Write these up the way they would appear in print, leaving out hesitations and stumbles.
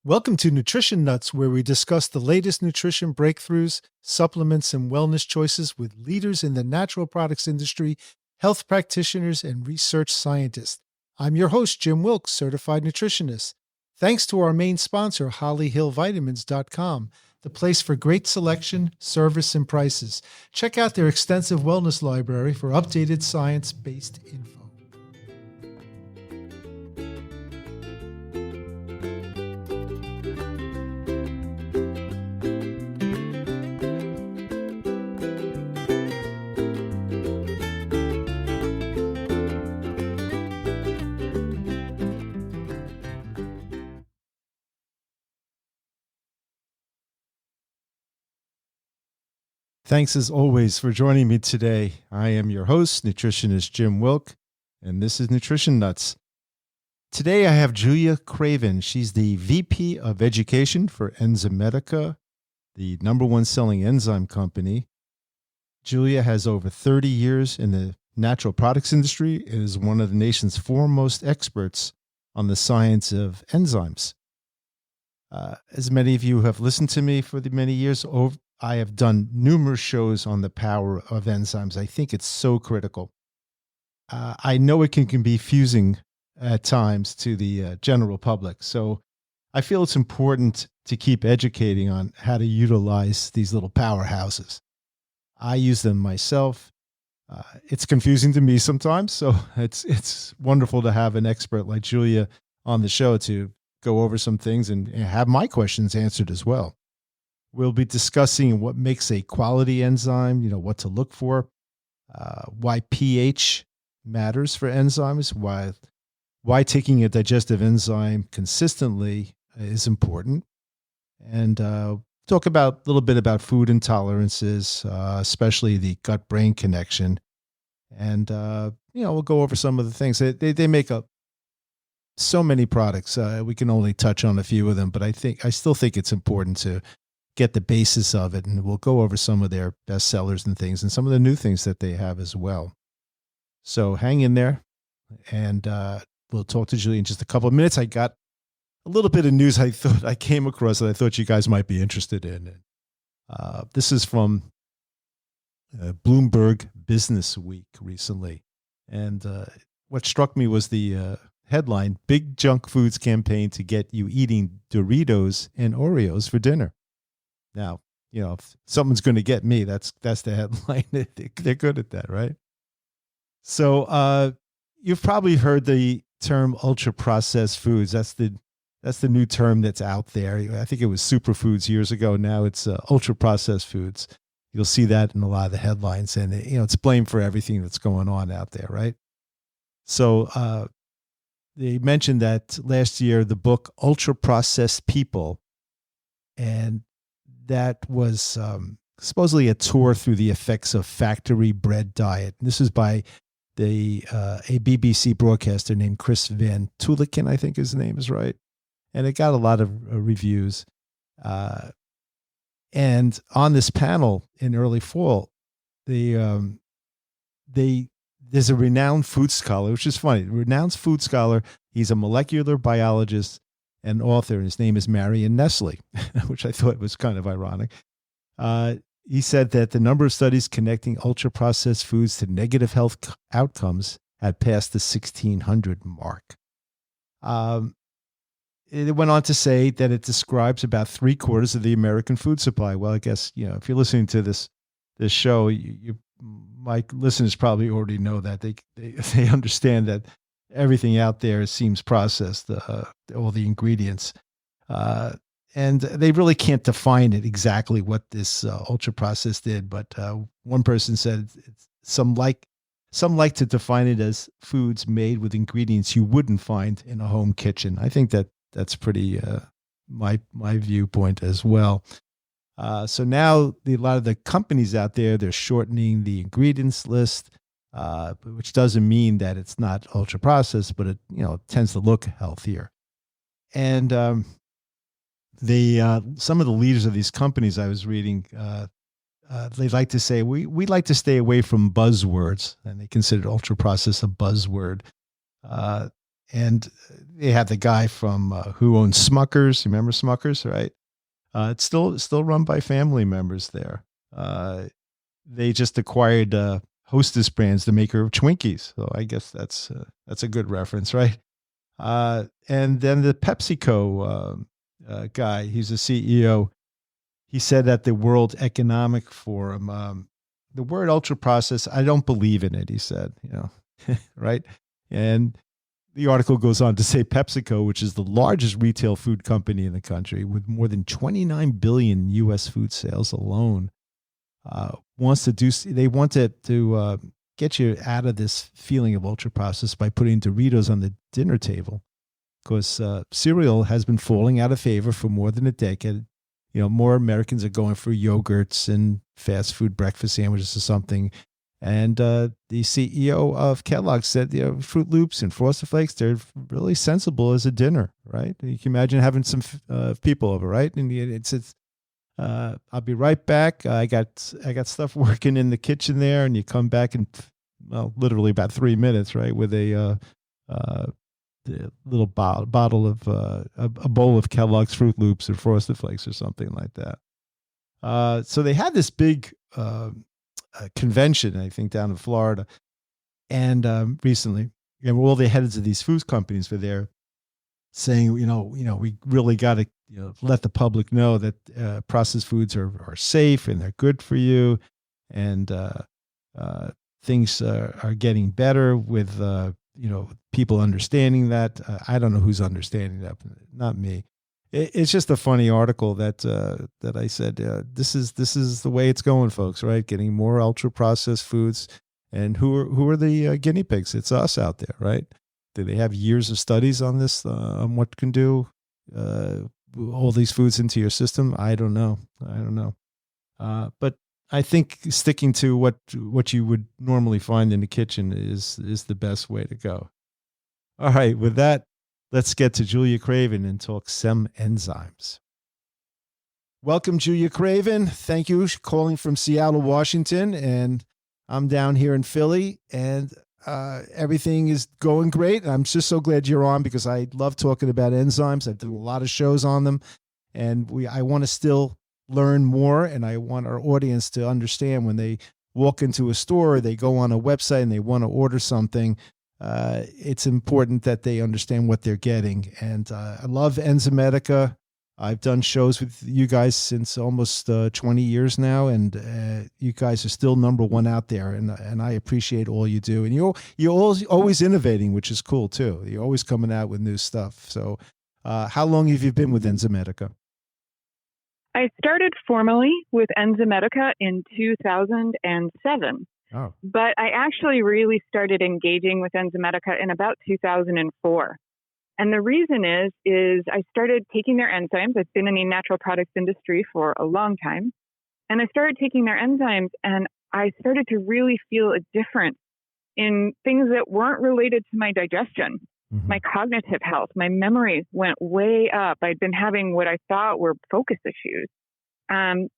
Welcome to Nutrition Nuts, where we discuss the latest nutrition breakthroughs, supplements, and wellness choices with leaders in the natural products industry, health practitioners, and research scientists. I'm your host, Jim Wilkes, certified nutritionist. Thanks to our main sponsor, HollyHillVitamins.com, the place for great selection, service, and prices. Check out their extensive wellness library for updated science-based info. Thanks as always for joining me today. I am your host, nutritionist Jim Wilk, and this is Nutrition Nuts. Today I have Julia Craven. She's the VP of Education for Enzymedica, the #1 selling enzyme company. Julia has over 30 years in the natural products industry and is one of the nation's foremost experts on the science of enzymes. As many of you have listened to me for the many years, I have done numerous shows on the power of enzymes. I think it's so critical. I know it can be confusing at times to the general public. So I feel it's important to keep educating on how to utilize these little powerhouses. I use them myself. It's confusing to me sometimes. So it's wonderful to have an expert like Julia on the show to go over some things and have my questions answered as well. We'll be discussing what makes a quality enzyme, what to look for, why pH matters for enzymes, why taking a digestive enzyme consistently is important, and talk about a little bit about food intolerances, especially the gut-brain connection. And, we'll go over some of the things. They make up so many products. We can only touch on a few of them, but I still think it's important to get the basis of it, and we'll go over some of their best sellers and things and some of the new things that they have as well. So hang in there, and we'll talk to Julie in just a couple of minutes. I got a little bit of news I thought I came across that I thought you guys might be interested in. This is from Bloomberg Business Week recently, and what struck me was the headline, "Big Junk Foods Campaign to Get You Eating Doritos and Oreos for Dinner." Now, if someone's going to get me, that's the headline. They're good at that, right? So you've probably heard the term ultra-processed foods. That's the new term that's out there. I think it was superfoods years ago. Now it's ultra-processed foods. You'll see that in a lot of the headlines, and it's blamed for everything that's going on out there, right? So they mentioned that last year, the book Ultra-Processed People, and that was supposedly a tour through the effects of factory bred diet. This is by a BBC broadcaster named Chris Van Tuliken, I think his name is right. And it got a lot of reviews. And on this panel in early fall, there's a renowned food scholar, which is funny, renowned food scholar. He's a molecular biologist and author, and his name is Marion Nestle, which I thought was kind of ironic. He said that the number of studies connecting ultra-processed foods to negative health outcomes had passed the 1,600 mark. It went on to say that it describes about 3/4 of the American food supply. Well, I guess, if you're listening to this show, my listeners probably already know that. They understand that everything out there seems processed, all the ingredients. And they really can't define it exactly what this ultra-processed did. But one person said some like to define it as foods made with ingredients you wouldn't find in a home kitchen. I think that's pretty my viewpoint as well. So now a lot of the companies out there, they're shortening the ingredients list, which doesn't mean that it's not ultra processed, but it tends to look healthier. And some of the leaders of these companies I was reading, they like to say we like to stay away from buzzwords, and they consider ultra processed a buzzword. And they had the guy from who owns Smuckers. You remember Smuckers, right? It's still run by family members there. They just acquired Hostess Brands, the maker of Twinkies. So I guess that's a good reference, right? And then the PepsiCo guy, he's the CEO. He said at the World Economic Forum, the word ultra processed, I don't believe in it. He said, right? And the article goes on to say PepsiCo, which is the largest retail food company in the country with more than 29 billion U.S. food sales alone, wants to do. They want to get you out of this feeling of ultra processed by putting Doritos on the dinner table, because cereal has been falling out of favor for more than a decade. More Americans are going for yogurts and fast food breakfast sandwiches or something. And the CEO of Kellogg said, Fruit Loops and Frosted Flakes, they're really sensible as a dinner, right? You can imagine having some people over, right? And I'll be right back. I got stuff working in the kitchen there, and you come back in, literally about 3 minutes, right, with a little bottle of a bowl of Kellogg's Fruit Loops or Frosted Flakes or something like that. So they had this big convention, I think, down in Florida, and recently, all the heads of these food companies were there, saying, we really got to let the public know that processed foods are safe and they're good for you, and things are getting better with people understanding that. I don't know who's understanding that, not me. It's just a funny article that I said, this is the way it's going, folks, right? Getting more ultra processed foods, and who are the guinea pigs? It's us out there, right? Do they have years of studies on this, on what can do all these foods into your system? I don't know. But I think sticking to what you would normally find in the kitchen is the best way to go. All right, with that, let's get to Julia Craven and talk some enzymes. Welcome, Julia Craven. Thank you for calling from Seattle, Washington, and I'm down here in Philly, and everything is going great. I'm just so glad you're on, because I love talking about enzymes. I've done a lot of shows on them, and I want to still learn more, and I want our audience to understand when they walk into a store, or they go on a website and they want to order something, it's important that they understand what they're getting. And I love Enzymedica. I've done shows with you guys since almost 20 years now, and you guys are still number one out there, and I appreciate all you do. And you're always innovating, which is cool too. You're always coming out with new stuff. So how long have you been with Enzymedica? I started formally with Enzymedica in 2007. Oh. But I actually really started engaging with Enzymedica in about 2004. And the reason is I started taking their enzymes. I've been in the natural products industry for a long time. And I started taking their enzymes, and I started to really feel a difference in things that weren't related to my digestion. Mm-hmm. My cognitive health, my memory went way up. I'd been having what I thought were focus issues. And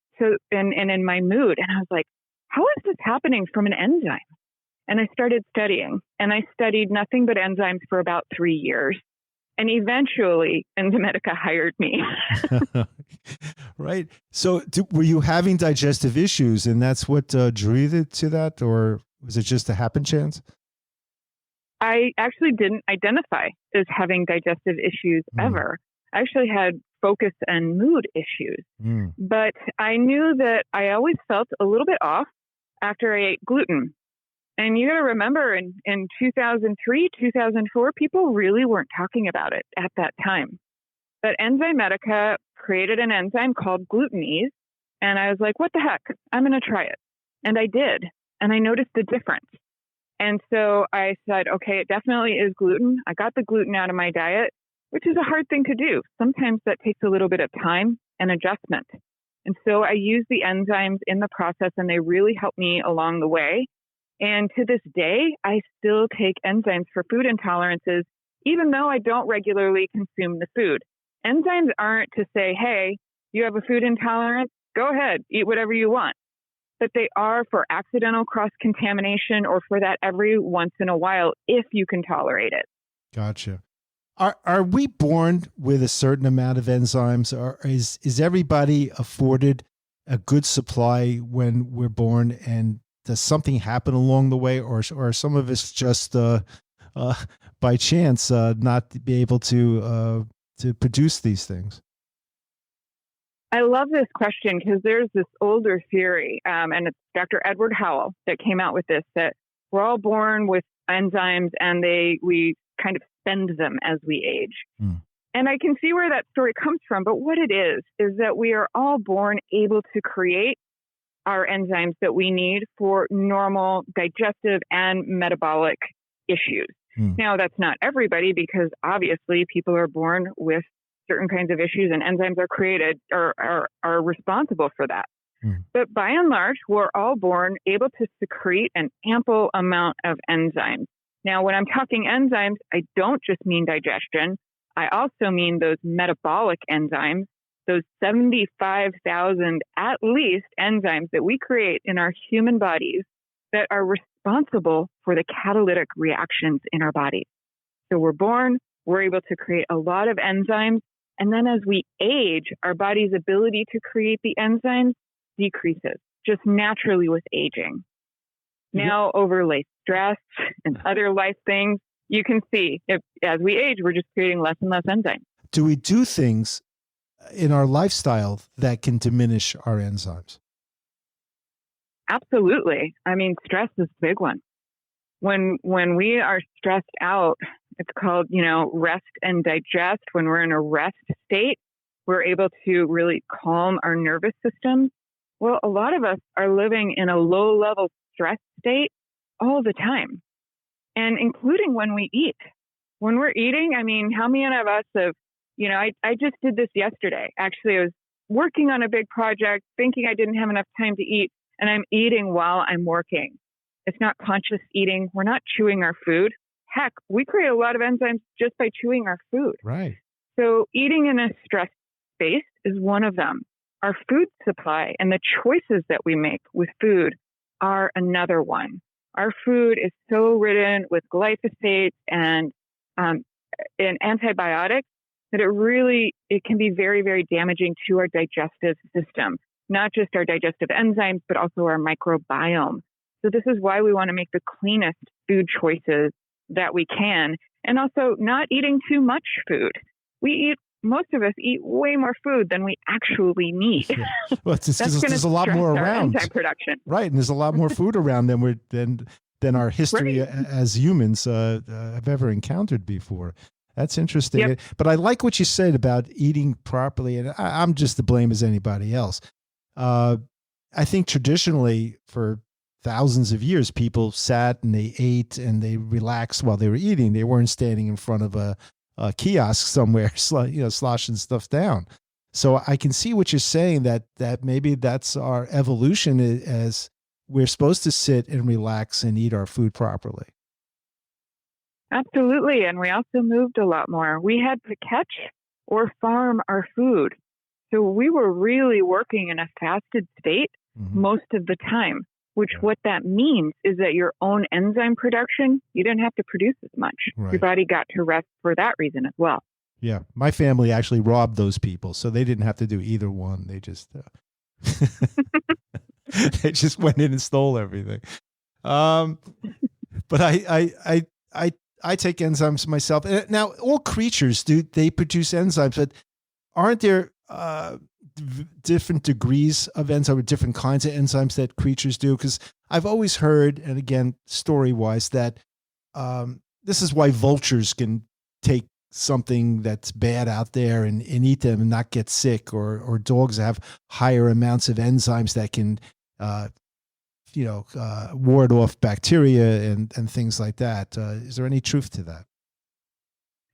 in my mood. And I was like, how is this happening from an enzyme? And I started studying, and I studied nothing but enzymes for about 3 years. And eventually, Enzymedica hired me. Right. So were you having digestive issues, and that's what drew you to that, or was it just a happen chance? I actually didn't identify as having digestive issues ever. I actually had focus and mood issues. But I knew that I always felt a little bit off after I ate gluten. And you got to remember, in 2003, 2004, people really weren't talking about it at that time. But Enzymedica created an enzyme called glutenase. And I was like, what the heck? I'm going to try it. And I did. And I noticed the difference. And so I said, okay, it definitely is gluten. I got the gluten out of my diet, which is a hard thing to do. Sometimes that takes a little bit of time and adjustment. And so I use the enzymes in the process, and they really help me along the way. And to this day, I still take enzymes for food intolerances, even though I don't regularly consume the food. Enzymes aren't to say, hey, you have a food intolerance, go ahead, eat whatever you want. But they are for accidental cross-contamination, or for that every once in a while, if you can tolerate it. Gotcha. Are we born with a certain amount of enzymes, or is everybody afforded a good supply when we're born? And does something happen along the way, or some of us just uh, by chance not be able to produce these things? I love this question because there's this older theory, and it's Dr. Edward Howell that came out with this, that we're all born with enzymes and we kind of spend them as we age. Mm. And I can see where that story comes from, but what it is that we are all born able to create our enzymes that we need for normal digestive and metabolic issues. Mm. Now, that's not everybody, because obviously people are born with certain kinds of issues, and enzymes are created or are responsible for that. Mm. But by and large, we're all born able to secrete an ample amount of enzymes. Now, when I'm talking enzymes, I don't just mean digestion. I also mean those metabolic enzymes, those 75,000 at least enzymes that we create in our human bodies that are responsible for the catalytic reactions in our bodies. So we're born, we're able to create a lot of enzymes. And then as we age, our body's ability to create the enzymes decreases just naturally with aging. Now, overlay stress and other life things, you can see as we age, we're just creating less and less enzymes. Do we do things in our lifestyle that can diminish our enzymes? Absolutely. I mean, stress is a big one. When we are stressed out, it's called, rest and digest. When we're in a rest state, we're able to really calm our nervous system. Well, a lot of us are living in a low-level stress state all the time, and including when we eat. When we're eating, I mean, how many of us have, I just did this yesterday. Actually, I was working on a big project, thinking I didn't have enough time to eat, and I'm eating while I'm working. It's not conscious eating. We're not chewing our food. Heck, we create a lot of enzymes just by chewing our food. Right. So eating in a stress space is one of them. Our food supply and the choices that we make with food are another one. Our food is so ridden with glyphosate and antibiotics that it can be very, very damaging to our digestive system, not just our digestive enzymes, but also our microbiome. So this is why we want to make the cleanest food choices that we can, and also not eating too much food. Most of us eat way more food than we actually need. Yeah. Well, it's because there's a lot more around. Enzyme production. Right, and there's a lot more food around than our history as humans have ever encountered before. That's interesting. Yep. But I like what you said about eating properly, and I'm just to blame as anybody else. I think traditionally, for thousands of years, people sat and they ate and they relaxed while they were eating. They weren't standing in front of a kiosk somewhere, sloshing stuff down. So I can see what you're saying, that maybe that's our evolution, as we're supposed to sit and relax and eat our food properly. Absolutely. And we also moved a lot more. We had to catch or farm our food. So we were really working in a fasted state most of the time, which what that means is that your own enzyme production, you didn't have to produce as much. Right. Your body got to rest for that reason as well. Yeah. My family actually robbed those people, so they didn't have to do either one. They just they just went in and stole everything. But I take enzymes myself. Now, all creatures they produce enzymes, but aren't there different degrees of enzyme, or different kinds of enzymes that creatures do? Because I've always heard, and again, story-wise, that this is why vultures can take something that's bad out there and eat them and not get sick, or dogs have higher amounts of enzymes that can ward off bacteria and things like that. Is there any truth to that?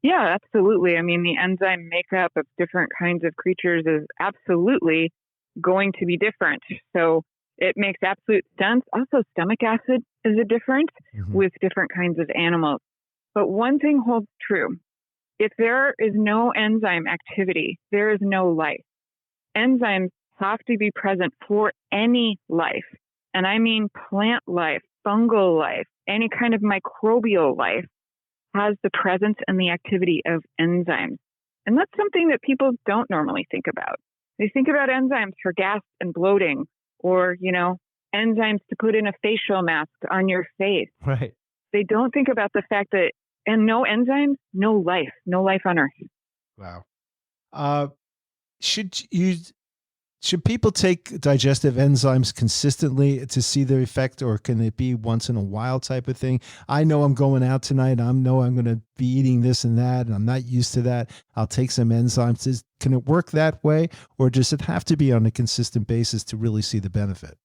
Yeah, absolutely. I mean, the enzyme makeup of different kinds of creatures is absolutely going to be different. So it makes absolute sense. Also, stomach acid is a difference with different kinds of animals. But one thing holds true. If there is no enzyme activity, there is no life. Enzymes have to be present for any life. And I mean plant life, fungal life, any kind of microbial life has the presence and the activity of enzymes. And that's something that people don't normally think about. They think about enzymes for gas and bloating, or, enzymes to put in a facial mask on your face. Right. They don't think about the fact that, and no enzymes, no life on Earth. Wow. Should people take digestive enzymes consistently to see their effect, or can it be once in a while type of thing? I know I'm going out tonight. I know I'm going to be eating this and that, and I'm not used to that. I'll take some enzymes. Can it work that way, or does it have to be on a consistent basis to really see the benefit?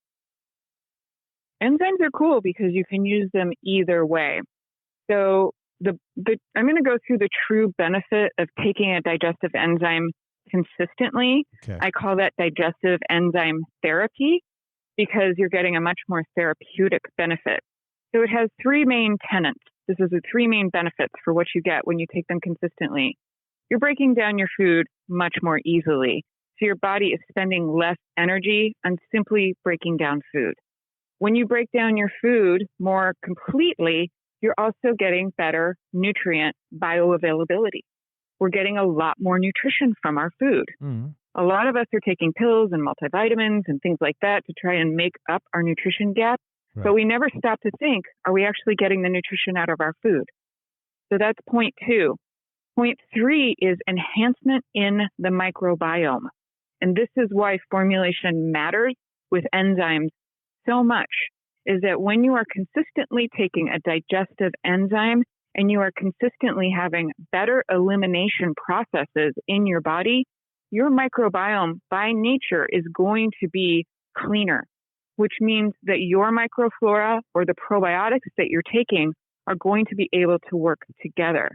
Enzymes are cool because you can use them either way. So I'm going to go through the true benefit of taking a digestive enzyme consistently. Okay. I call that digestive enzyme therapy because you're getting a much more therapeutic benefit. So it has three main tenets. This is the three main benefits for what you get when you take them consistently. You're breaking down your food much more easily. So your body is spending less energy on simply breaking down food. When you break down your food more completely, you're also getting better nutrient bioavailability. We're getting a lot more nutrition from our food. Mm-hmm. A lot of us are taking pills and multivitamins and things like that to try and make up our nutrition gap. Right. But we never stop to think, are we actually getting the nutrition out of our food? So that's point 2. Point 3 is enhancement in the microbiome. And this is why formulation matters with enzymes so much, is that when you are consistently taking a digestive enzyme and you are consistently having better elimination processes in your body, your microbiome by nature is going to be cleaner, which means that your microflora or the probiotics that you're taking are going to be able to work together.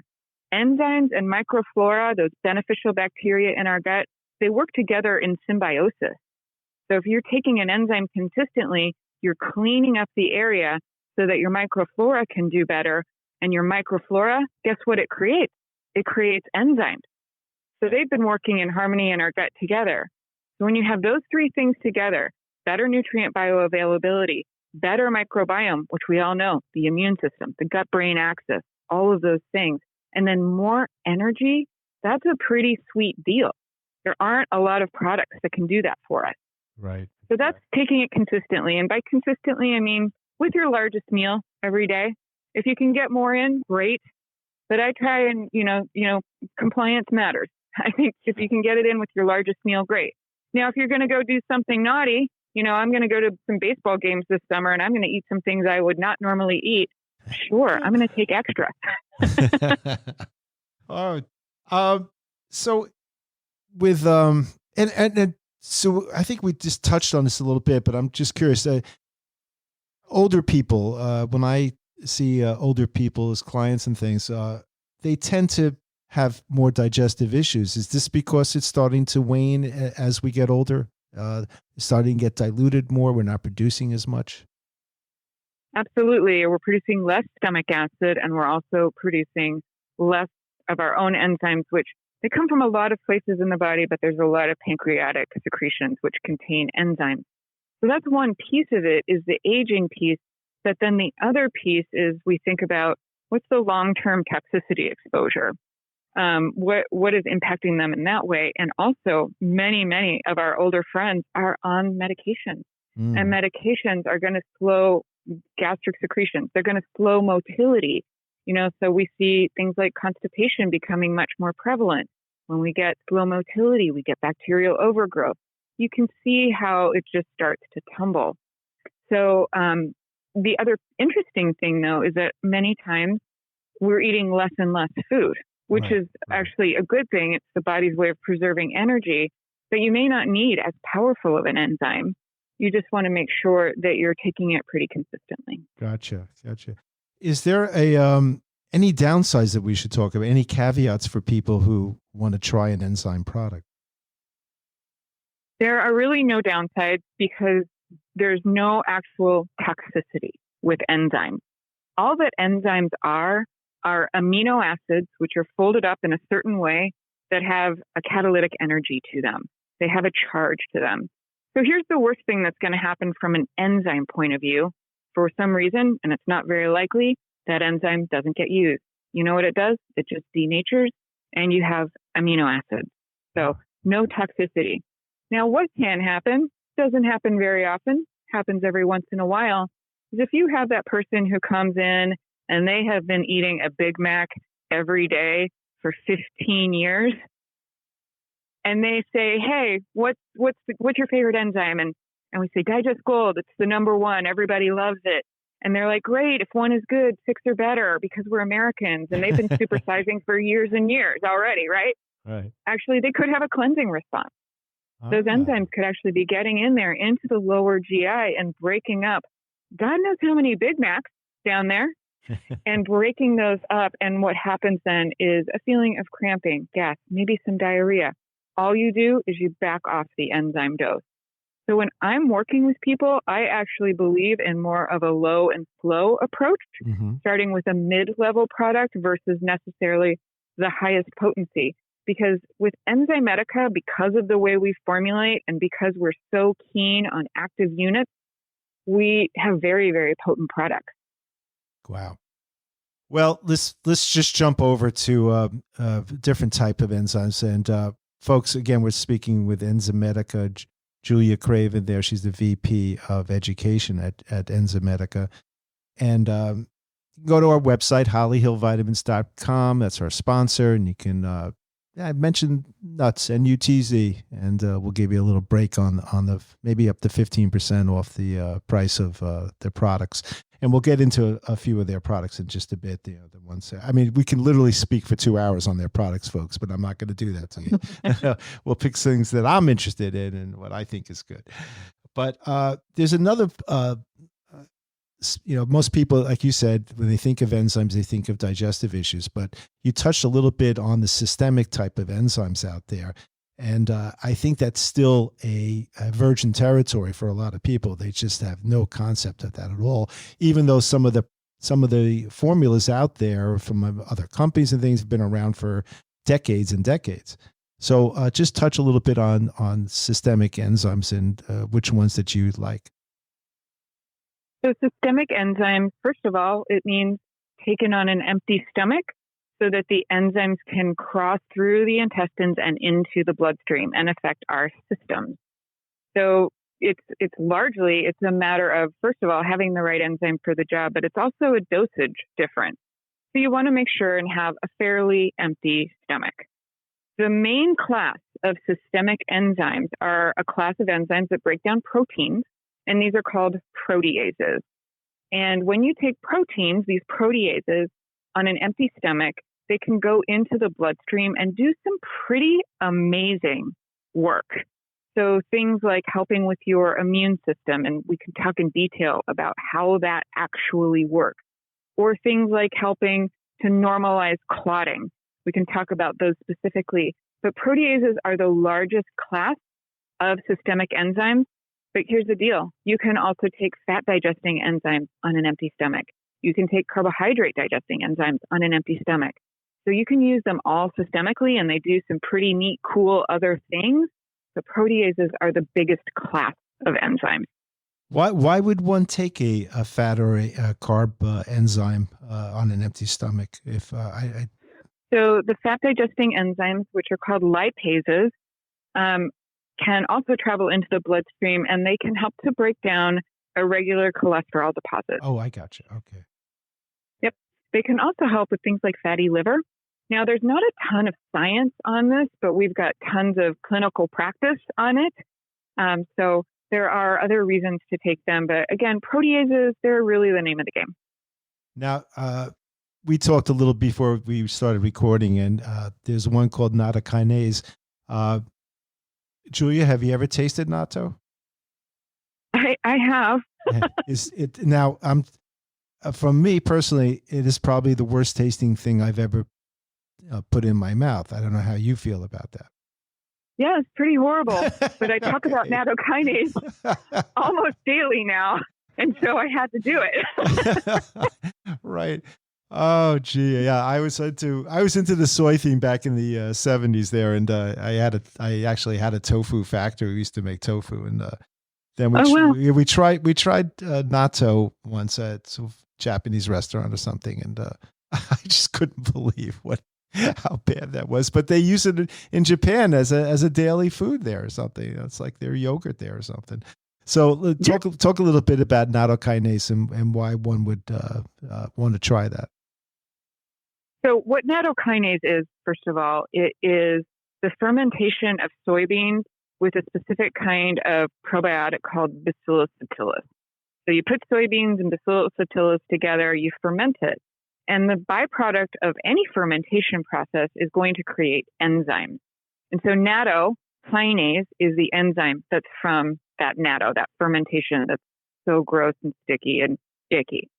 Enzymes and microflora, those beneficial bacteria in our gut, they work together in symbiosis. So if you're taking an enzyme consistently, you're cleaning up the area so that your microflora can do better. And your microflora, guess what it creates? It creates enzymes. So they've been working in harmony in our gut together. So when you have those three things together, better nutrient bioavailability, better microbiome, which we all know, the immune system, the gut-brain axis, all of those things, and then more energy, that's a pretty sweet deal. There aren't a lot of products that can do that for us. Right. So that's taking it consistently. And by consistently, I mean with your largest meal every day. If you can get more in, great. But I try and, compliance matters. I think if you can get it in with your largest meal, great. Now, if you're going to go do something naughty, I'm going to go to some baseball games this summer and I'm going to eat some things I would not normally eat. Sure, I'm going to take extra. So with so I think we just touched on this a little bit, but I'm just curious. Older people, when I see older people as clients and things, they tend to have more digestive issues. Is this because it's starting to wane as we get older? Starting to get diluted more? We're not producing as much? Absolutely. We're producing less stomach acid, and we're also producing less of our own enzymes, which they come from a lot of places in the body, but there's a lot of pancreatic secretions which contain enzymes. So that's one piece of it, is the aging piece. But then the other piece is we think about what's the long-term toxicity exposure? What is impacting them in that way? And also many of our older friends are on medication. And medications are going to slow gastric secretions. They're going to slow motility. So we see things like constipation becoming much more prevalent. When we get slow motility, we get bacterial overgrowth. You can see how it just starts to tumble. So the other interesting thing, though, is that many times we're eating less and less food, which is actually a good thing. It's the body's way of preserving energy, but you may not need as powerful of an enzyme. You just want to make sure that you're taking it pretty consistently. Gotcha. Is there any downsides that we should talk about? Any caveats for people who want to try an enzyme product? There are really no downsides because there's no actual toxicity with enzymes. All that enzymes are amino acids, which are folded up in a certain way that have a catalytic energy to them. They have a charge to them. So here's the worst thing that's going to happen from an enzyme point of view. For some reason, and it's not very likely, that enzyme doesn't get used. You know what it does? It just denatures and you have amino acids. So no toxicity. Now, what can happen, doesn't happen very often, happens every once in a while, is if you have that person who comes in and they have been eating a Big Mac every day for 15 years, and they say, hey, what's your favorite enzyme? And we say, Digest Gold, it's the number one, everybody loves it. And they're like, great, if one is good, 6 are better because we're Americans. And they've been supersizing for years and years already, right? Right. Actually, they could have a cleansing response. Those enzymes could actually be getting in there into the lower GI and breaking up God knows how many Big Macs down there and breaking those up. And what happens then is a feeling of cramping, gas, maybe some diarrhea. All you do is you back off the enzyme dose. So when I'm working with people, I actually believe in more of a low and slow approach, starting with a mid-level product versus necessarily the highest potency. Because with Enzymedia, because of the way we formulate and because we're so keen on active units, we have very, very potent products. Wow. Well, let's just jump over to a different type of enzymes. And folks, again, we're speaking with Enzymedia, Julia Craven there. She's the VP of Education at Enzymedia. And go to our website, hollyhillvitamins.com. That's our sponsor. And you can I mentioned nuts, NUTZ, and we'll give you a little break on the maybe up to 15% off the price of their products. And we'll get into a few of their products in just a bit. The ones, I mean, we can literally speak for 2 hours on their products, folks, but I'm not going to do that to you. We'll pick things that I'm interested in and what I think is good. But there's another most people, like you said, when they think of enzymes, they think of digestive issues, but you touched a little bit on the systemic type of enzymes out there. And I think that's still a virgin territory for a lot of people. They just have no concept of that at all, even though some of the formulas out there from other companies and things have been around for decades and decades. So just touch a little bit on systemic enzymes and which ones that you like. So systemic enzymes, first of all, it means taken on an empty stomach so that the enzymes can cross through the intestines and into the bloodstream and affect our systems. So it's a matter of, first of all, having the right enzyme for the job, but it's also a dosage difference. So you want to make sure and have a fairly empty stomach. The main class of systemic enzymes are a class of enzymes that break down proteins, and these are called proteases. And when you take proteins, these proteases, on an empty stomach, they can go into the bloodstream and do some pretty amazing work. So things like helping with your immune system, and we can talk in detail about how that actually works. Or things like helping to normalize clotting. We can talk about those specifically. But proteases are the largest class of systemic enzymes. But here's the deal. You can also take fat-digesting enzymes on an empty stomach. You can take carbohydrate-digesting enzymes on an empty stomach. So you can use them all systemically, and they do some pretty neat, cool other things. The proteases are the biggest class of enzymes. Why would one take a fat or a carb enzyme on an empty stomach? So the fat-digesting enzymes, which are called lipases, can also travel into the bloodstream, and they can help to break down irregular cholesterol deposits. Oh, I got you. Okay. Yep. They can also help with things like fatty liver. Now, there's not a ton of science on this, but we've got tons of clinical practice on it. So there are other reasons to take them. But again, proteases, they're really the name of the game. Now, we talked a little before we started recording, and there's one called nattokinase. Julia, have you ever tasted natto? I have. Is it now? From me personally, it is probably the worst tasting thing I've ever put in my mouth. I don't know how you feel about that. Yeah, it's pretty horrible. But I talk about nattokinase almost daily now, and so I had to do it. Right. Oh, gee, yeah. I was into the soy theme back in the 70s there, and I actually had a tofu factory. We used to make tofu, and then we tried natto once at a Japanese restaurant or something, and I just couldn't believe how bad that was. But they use it in Japan as a daily food there or something. It's like their yogurt there or something. So talk a little bit about nattokinase and why one would want to try that. So what nattokinase is, first of all, it is the fermentation of soybeans with a specific kind of probiotic called Bacillus subtilis. So you put soybeans and Bacillus subtilis together, you ferment it, and the byproduct of any fermentation process is going to create enzymes. And so nattokinase is the enzyme that's from that natto, that fermentation that's so gross and sticky and icky.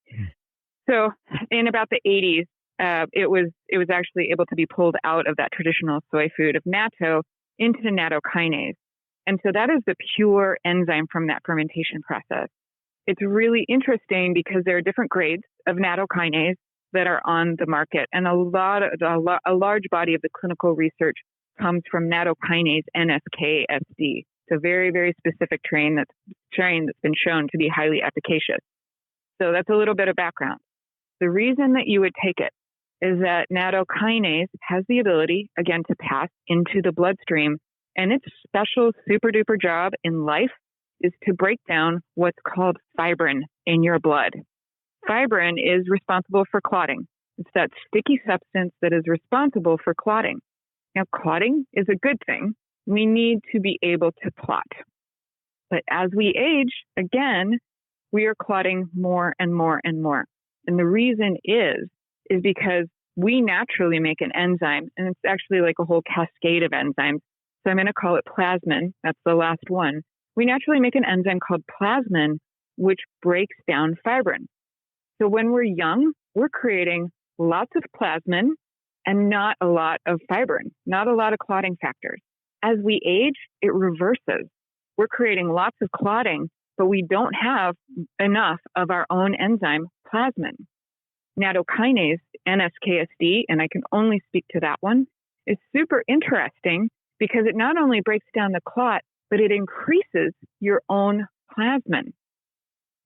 So in about the 80s, it was actually able to be pulled out of that traditional soy food of natto into nattokinase. And so that is the pure enzyme from that fermentation process. It's really interesting because there are different grades of nattokinase that are on the market. And a large body of the clinical research comes from nattokinase NSK-SD. It's a very, very specific strain that's been shown to be highly efficacious. So that's a little bit of background. The reason that you would take it is that nattokinase has the ability, again, to pass into the bloodstream. And its special super duper job in life is to break down what's called fibrin in your blood. Fibrin is responsible for clotting. It's that sticky substance that is responsible for clotting. Now, clotting is a good thing. We need to be able to clot. But as we age, again, we are clotting more and more and more. And the reason is because we naturally make an enzyme, and it's actually like a whole cascade of enzymes. So I'm going to call it plasmin. That's the last one. We naturally make an enzyme called plasmin, which breaks down fibrin. So when we're young, we're creating lots of plasmin and not a lot of fibrin, not a lot of clotting factors. As we age, it reverses. We're creating lots of clotting, but we don't have enough of our own enzyme, plasmin. Nattokinase, NSK-SD, and I can only speak to that one, is super interesting because it not only breaks down the clot, but it increases your own plasmin.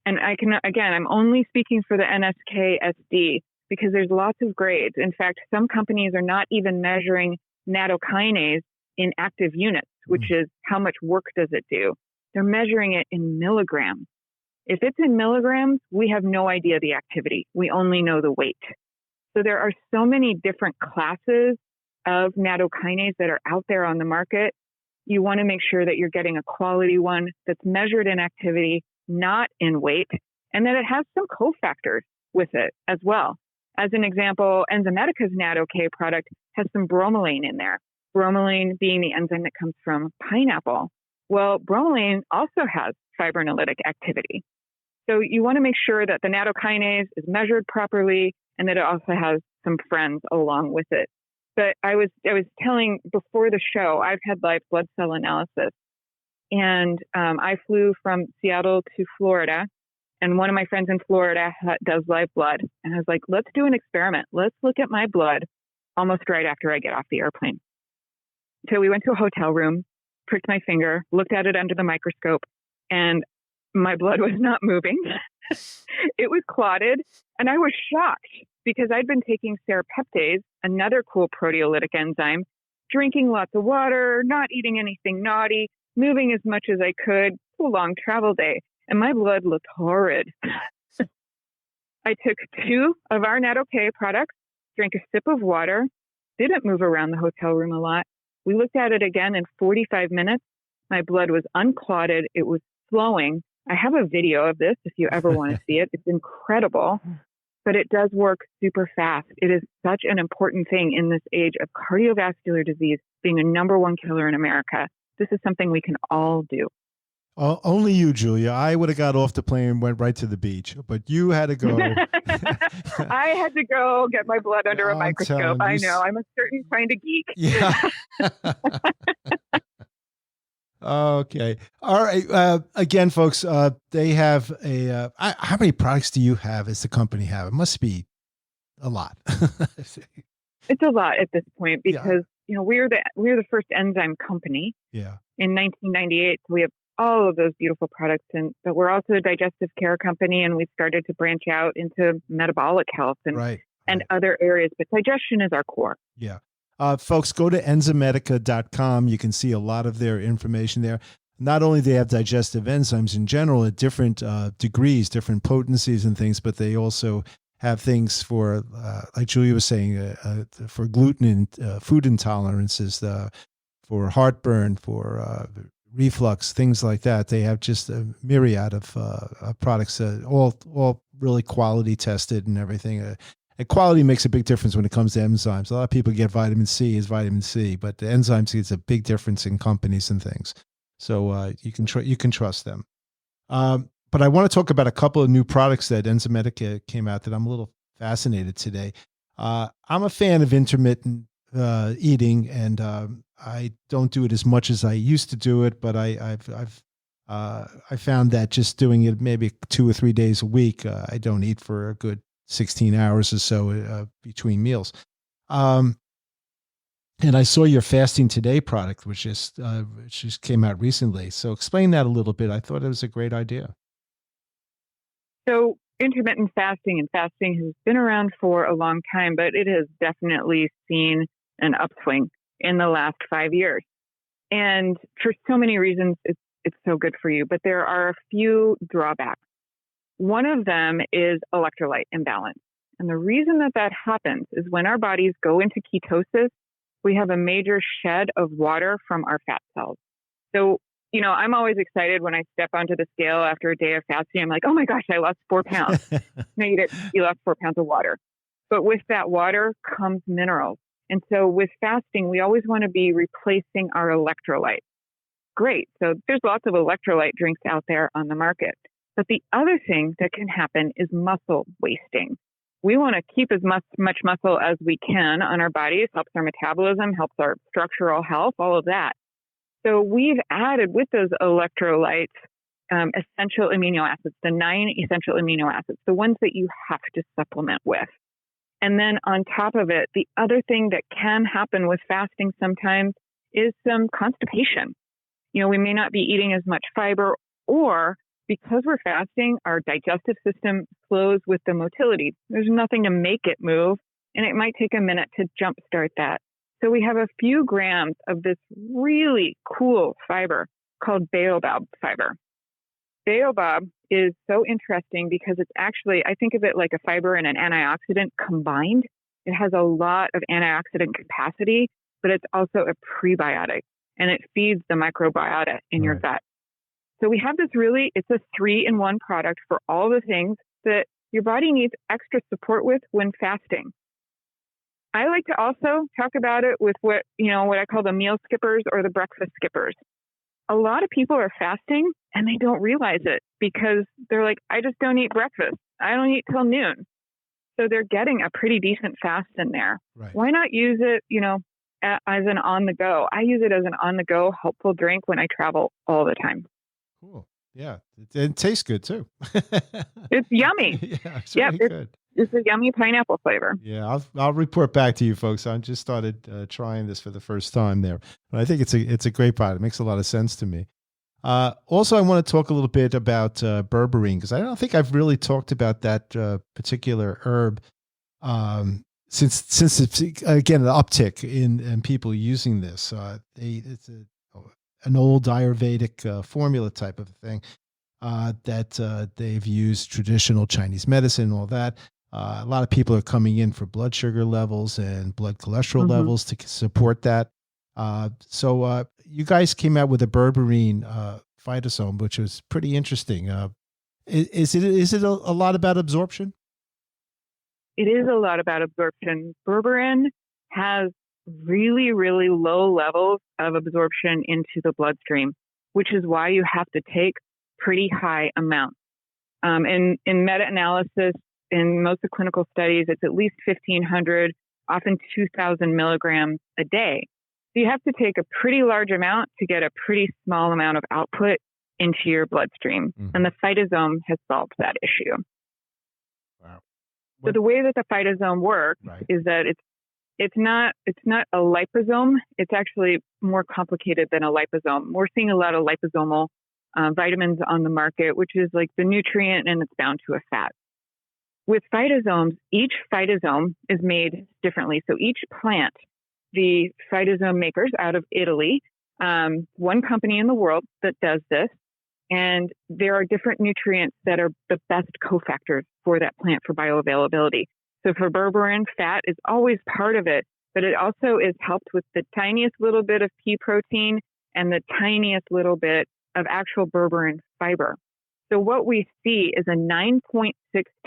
And I'm only speaking for the NSK-SD because there's lots of grades. In fact, some companies are not even measuring nattokinase in active units, which is how much work does it do. They're measuring it in milligrams. If it's in milligrams, we have no idea the activity. We only know the weight. So there are so many different classes of nattokinase that are out there on the market. You want to make sure that you're getting a quality one that's measured in activity, not in weight, and that it has some cofactors with it as well. As an example, Enzymedica's natto-K product has some bromelain in there. Bromelain being the enzyme that comes from pineapple. Well, bromelain also has fibrinolytic activity. So you want to make sure that the nattokinase is measured properly and that it also has some friends along with it. But I was telling before the show, I've had live blood cell analysis. And I flew from Seattle to Florida. And one of my friends in Florida does live blood. And I was like, let's do an experiment. Let's look at my blood almost right after I get off the airplane. So we went to a hotel room, pricked my finger, looked at it under the microscope, and my blood was not moving. It was clotted. And I was shocked because I'd been taking serrapeptase, another cool proteolytic enzyme, drinking lots of water, not eating anything naughty, moving as much as I could, a long travel day. And my blood looked horrid. I took 2 of our natto-K products, drank a sip of water, didn't move around the hotel room a lot. We looked at it again in 45 minutes. My blood was unclotted. It was flowing. I have a video of this if you ever want to see it. It's incredible, but it does work super fast. It is such an important thing in this age of cardiovascular disease being a #1 killer in America. This is something we can all do. Only you, Julia. I would have got off the plane and went right to the beach, but you had to go. I had to go get my blood under a microscope. I know. I'm a certain kind of geek. Yeah. Okay. All right. Again, folks, they have a, how many products do you have as the company have? It must be a lot. It's a lot at this point because, we're the first enzyme company. Yeah. In 1998, we have all of those beautiful products, but we're also a digestive care company, and we started to branch out into metabolic health. And right. and other areas, but digestion is our core. Yeah. Folks, go to Enzymedica.com. You can see a lot of their information there. Not only do they have digestive enzymes in general at different degrees, different potencies and things, but they also have things for, like Julia was saying, for gluten and food intolerances, for heartburn, for reflux, things like that. They have just a myriad of products, all really quality tested and everything. And quality makes a big difference when it comes to enzymes. A lot of people get vitamin C as vitamin C, but the enzymes is a big difference in companies and things. So you can trust them. But I want to talk about a couple of new products that Enzymedica came out that I'm a little fascinated today. I'm a fan of intermittent eating, and I don't do it as much as I used to do it, but I found that just doing it maybe 2 or 3 days a week, I don't eat for a good 16 hours or so between meals. And I saw your Fasting Today product, which just came out recently. So explain that a little bit. I thought it was a great idea. So intermittent fasting and fasting has been around for a long time, but it has definitely seen an upswing in the last 5 years. And for so many reasons, it's so good for you. But there are a few drawbacks. One of them is electrolyte imbalance. And the reason that happens is when our bodies go into ketosis, we have a major shed of water from our fat cells. So, I'm always excited when I step onto the scale after a day of fasting. I'm like, oh my gosh, I lost 4 pounds. No, you lost 4 pounds of water. But with that water comes minerals. And so with fasting, we always want to be replacing our electrolytes. Great. So there's lots of electrolyte drinks out there on the market. But the other thing that can happen is muscle wasting. We want to keep as much muscle as we can on our bodies, helps our metabolism, helps our structural health, all of that. So we've added with those electrolytes essential amino acids, the 9 essential amino acids, the ones that you have to supplement with. And then on top of it, the other thing that can happen with fasting sometimes is some constipation. We may not be eating as much fiber, or because we're fasting, our digestive system flows with the motility. There's nothing to make it move, and it might take a minute to jumpstart that. So we have a few grams of this really cool fiber called baobab fiber. Baobab is so interesting because it's actually, I think of it like a fiber and an antioxidant combined. It has a lot of antioxidant capacity, but it's also a prebiotic, and it feeds the microbiota in your gut. So we have this it's a 3-in-1 product for all the things that your body needs extra support with when fasting. I like to also talk about it with what I call the meal skippers or the breakfast skippers. A lot of people are fasting and they don't realize it because they're like, I just don't eat breakfast. I don't eat till noon. So they're getting a pretty decent fast in there. Right. Why not use it, as an on-the-go? I use it as an on-the-go helpful drink when I travel all the time. Cool. Yeah. It tastes good too. It's yummy. Yeah, it's really good. It's a yummy pineapple flavor. Yeah, I'll report back to you folks. I just started trying this for the first time there. But I think it's a great product. It makes a lot of sense to me. Also, I want to talk a little bit about berberine, because I don't think I've really talked about that particular herb since it's, again, an uptick in people using this. It's an old Ayurvedic formula type of thing that they've used, traditional Chinese medicine and all that. A lot of people are coming in for blood sugar levels and blood cholesterol levels to support that. So you guys came out with a berberine phytosome, which was pretty interesting. Is it a lot about absorption? It is a lot about absorption. Berberine has really, really low levels of absorption into the bloodstream, which is why you have to take pretty high amounts. In meta-analysis, in most of the clinical studies, it's at least 1,500, often 2,000 milligrams a day. So you have to take a pretty large amount to get a pretty small amount of output into your bloodstream. Mm-hmm. And the phytosome has solved that issue. Wow. So the way that the phytosome works is that it's not a liposome. It's actually more complicated than a liposome. We're seeing a lot of liposomal vitamins on the market, which is like the nutrient and it's bound to a fat. with phytosomes, each phytosome is made differently. So each plant, the phytosome makers out of Italy, one company in the world that does this, and there are different nutrients that are the best cofactors for that plant for bioavailability. So for berberine, fat is always part of it, but it also is helped with the tiniest little bit of pea protein and the tiniest little bit of actual berberine fiber. So what we see is a 9.6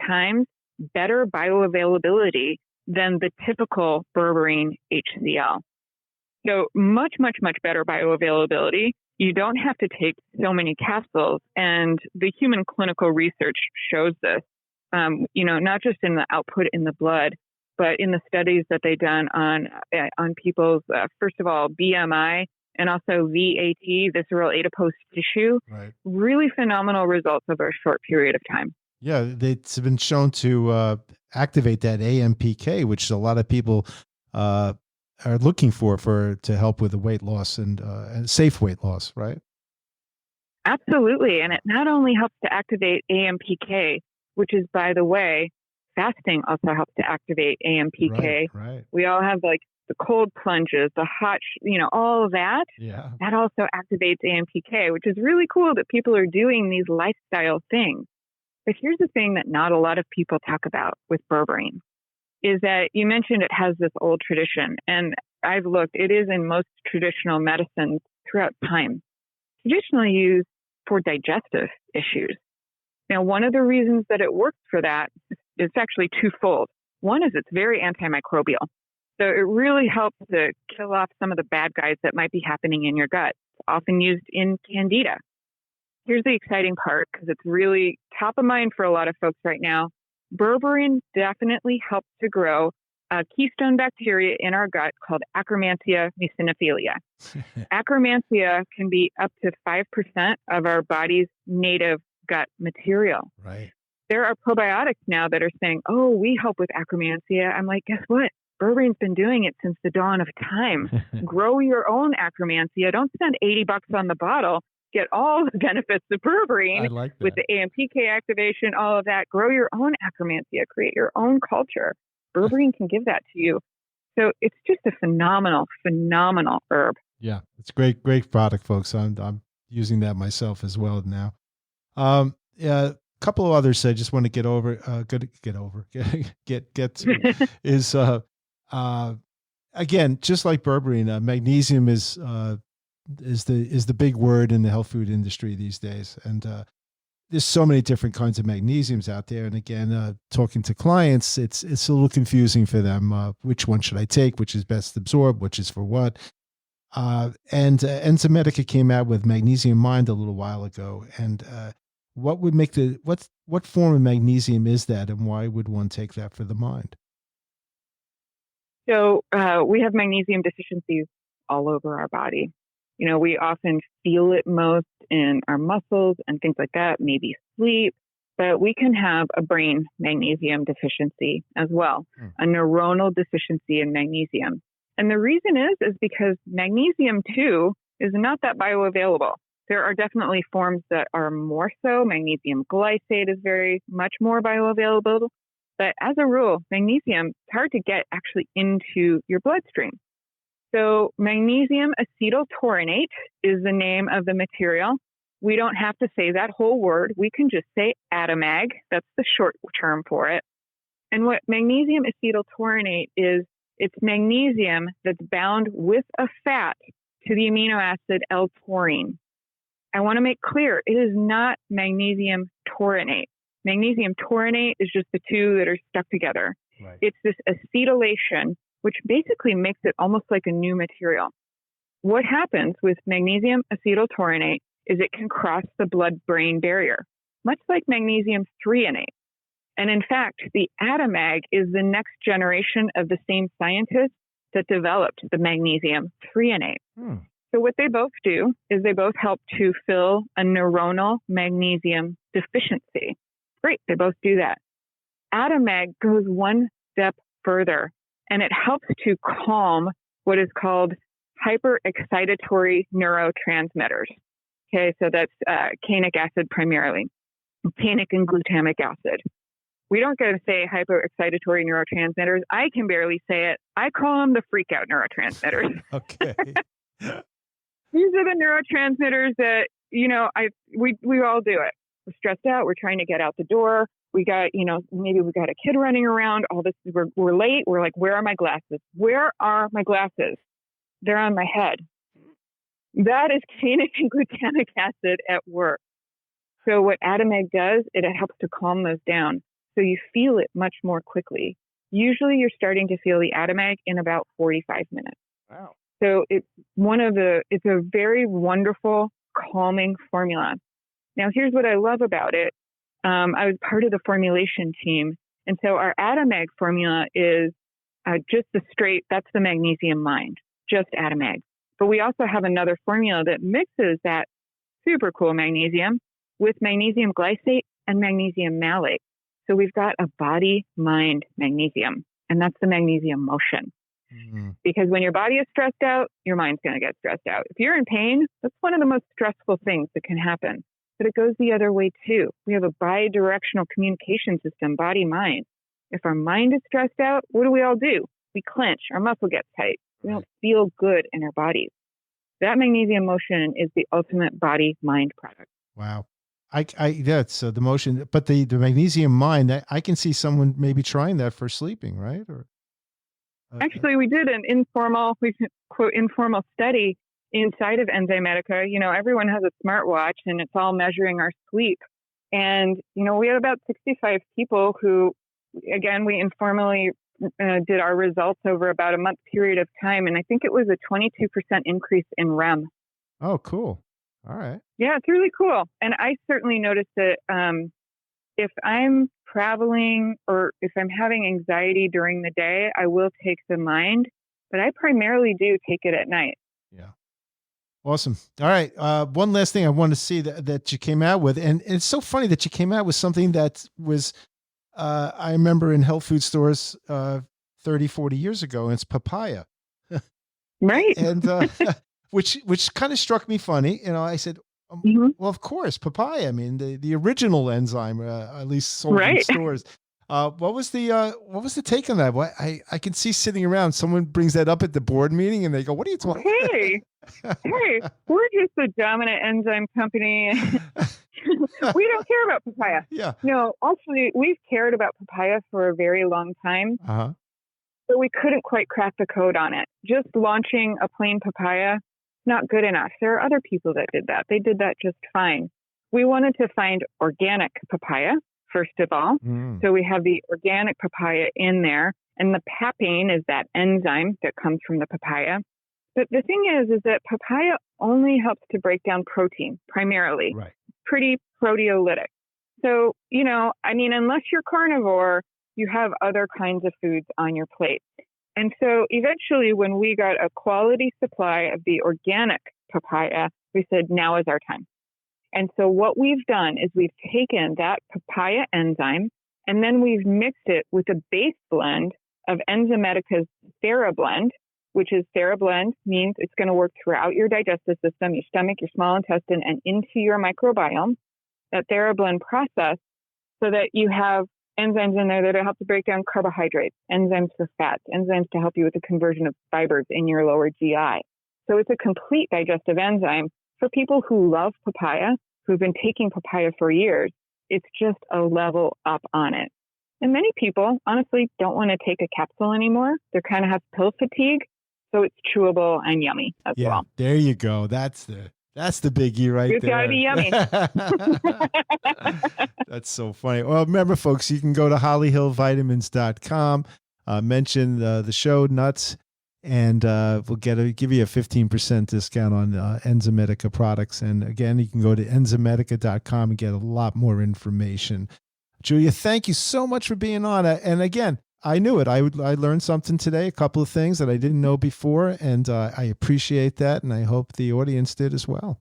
times better bioavailability than the typical berberine HCl. So much, much, much better bioavailability. You don't have to take so many capsules, and the human clinical research shows this. Not just in the output in the blood, but in the studies that they've done on people's first of all BMI and also VAT, visceral adipose tissue. Right. Really phenomenal results over a short period of time. Yeah, it's been shown to activate that AMPK, which a lot of people are looking for to help with the weight loss and safe weight loss, right? Absolutely. And it not only helps to activate AMPK, which is, by the way, fasting also helps to activate AMPK. Right. We all have like the cold plunges, the hot, all of that. Yeah. That also activates AMPK, which is really cool that people are doing these lifestyle things. But here's the thing that not a lot of people talk about with berberine is that you mentioned it has this old tradition. And I've looked, it is in most traditional medicines throughout time, traditionally used for digestive issues. Now, one of the reasons that it works for that is actually twofold. One is it's very antimicrobial. So it really helps to kill off some of the bad guys that might be happening in your gut. It's often used in candida. Here's the exciting part, because it's really top of mind for a lot of folks right now. Berberine definitely helps to grow a keystone bacteria in our gut called Akkermansia muciniphila. Akkermansia can be up to 5% of our body's native gut material. Right. There are probiotics now that are saying, oh, we help with Akkermansia. I'm like, guess what? Berberine's been doing it since the dawn of time. Grow your own Akkermansia. Don't spend $80 on the bottle. Get all the benefits of berberine with the AMPK activation, all of that. Grow your own Akkermansia. Create your own culture. Berberine can give that to you. So it's just a phenomenal, phenomenal herb. Yeah, it's great product, folks. I'm using that myself as well now. Yeah, a couple of others I just want to get to is again, just like berberine, magnesium is the big word in the health food industry these days, and there's so many different kinds of magnesiums out there. And again, talking to clients, it's a little confusing for them. Which one should I take? Which is best absorbed? Which is for what? And Enzymedia came out with Magnesium Mind a little while ago. And what would make what form of magnesium is that, and why would one take that for the mind? So we have magnesium deficiencies all over our body. We often feel it most in our muscles and things like that, maybe sleep, but we can have a brain magnesium deficiency as well, a neuronal deficiency in magnesium. And the reason is because magnesium, too, is not that bioavailable. There are definitely forms that are more so. Magnesium glycate is very much more bioavailable. But as a rule, magnesium, it's hard to get actually into your bloodstream. So magnesium acetyltaurinate is the name of the material. We don't have to say that whole word. We can just say Atomag. That's the short term for it. And what magnesium acetyltaurinate is, it's magnesium that's bound with a fat to the amino acid L-taurine. I want to make clear, it is not magnesium taurinate. Magnesium taurinate is just the two that are stuck together. Right. It's this acetylation, which basically makes it almost like a new material. What happens with magnesium acetyltaurinate is it can cross the blood-brain barrier, much like magnesium threonate. And in fact, the Atomag is the next generation of the same scientists that developed the magnesium threonate. So what they both do is they both help to fill a neuronal magnesium deficiency. Great, they both do that. Atomag goes one step further, and it helps to calm what is called hyperexcitatory neurotransmitters. Okay, so that's canic acid primarily, canic and glutamic acid. We don't get to say hyperexcitatory neurotransmitters. I can barely say it. I call them the freak out neurotransmitters. Okay. These are the neurotransmitters that, we all do it. We're stressed out. We're trying to get out the door. We got, maybe we got a kid running around. All this, we're late. We're like, where are my glasses? Where are my glasses? They're on my head. That is caffeinic and glutamic acid at work. So what Atomag does, it helps to calm those down. So you feel it much more quickly. Usually you're starting to feel the Atomag in about 45 minutes. Wow. So it's a very wonderful, calming formula. Now, here's what I love about it. I was part of the formulation team. And so our Atomag formula is just that's the magnesium mind, just Atomag. But we also have another formula that mixes that super cool magnesium with magnesium glycate and magnesium malate. So we've got a body-mind magnesium, and that's the magnesium motion. Mm-hmm. Because when your body is stressed out, your mind's going to get stressed out. If you're in pain, that's one of the most stressful things that can happen. But it goes the other way too. We have a bi-directional communication system, body-mind. If our mind is stressed out, what do we all do? We clench, our muscle gets tight. We don't feel good in our bodies. That magnesium motion is the ultimate body-mind product. Wow. That's the motion, but the magnesium mind, I can see someone maybe trying that for sleeping, right? Or actually, we did an informal study inside of Enzymedia. Everyone has a smartwatch and it's all measuring our sleep. And, we had about 65 people who, again, we informally did our results over about a month period of time. And I think it was a 22% increase in REM. Oh, cool. All right. Yeah, it's really cool. And I certainly noticed that if I'm traveling or if I'm having anxiety during the day, I will take the mind, but I primarily do take it at night. Yeah. Awesome. All right. One last thing I want to see that you came out with, and it's so funny that you came out with something that was, I remember in health food stores 30, 40 years ago, and it's papaya. Right. And which kind of struck me funny. I said, well, of course, papaya. I mean, the original enzyme, at least sold in stores. What was the take on that? I can see sitting around, someone brings that up at the board meeting and they go, what are you talking about? Hey, we're just a dominant enzyme company. We don't care about papaya. Yeah. No, actually, we've cared about papaya for a very long time. Uh-huh. So we couldn't quite crack the code on it. Just launching a plain papaya, not good enough. There are other people that did that. They did that just fine. We wanted to find organic papaya, first of all. So we have the organic papaya in there. And the papain is that enzyme that comes from the papaya. But the thing is that papaya only helps to break down protein, primarily. Right. Pretty proteolytic. So, unless you're carnivore, you have other kinds of foods on your plate. And so eventually when we got a quality supply of the organic papaya, we said, now is our time. And so what we've done is we've taken that papaya enzyme and then we've mixed it with a base blend of Enzymedica's TheraBlend, which is TheraBlend means it's going to work throughout your digestive system, your stomach, your small intestine, and into your microbiome, that TheraBlend process, so that you have enzymes in there that help to break down carbohydrates, enzymes for fats, enzymes to help you with the conversion of fibers in your lower GI. So it's a complete digestive enzyme for people who love papaya, who've been taking papaya for years. It's just a level up on it. And many people, honestly, don't want to take a capsule anymore. They kind of have pill fatigue. So it's chewable and yummy as well. There you go. That's the biggie right it's there. It's got to be yummy. That's so funny. Well, remember, folks, you can go to hollyhillvitamins.com, mention the show Nuts, and we'll give you a 15% discount on Enzymedia products. And again, you can go to enzymedica.com and get a lot more information. Julia, thank you so much for being on. And again, I knew it. I learned something today, a couple of things that I didn't know before, and I appreciate that, and I hope the audience did as well.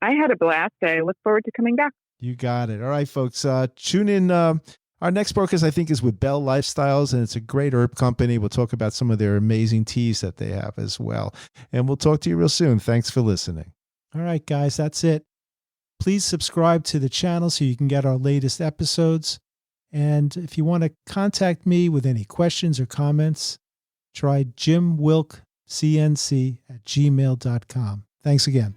I had a blast. I look forward to coming back. You got it. All right, folks, tune in. Our next broadcast, I think, is with Bell Lifestyles, and it's a great herb company. We'll talk about some of their amazing teas that they have as well, and we'll talk to you real soon. Thanks for listening. All right, guys, that's it. Please subscribe to the channel so you can get our latest episodes. And if you want to contact me with any questions or comments, try jimwilkcnc@gmail.com. Thanks again.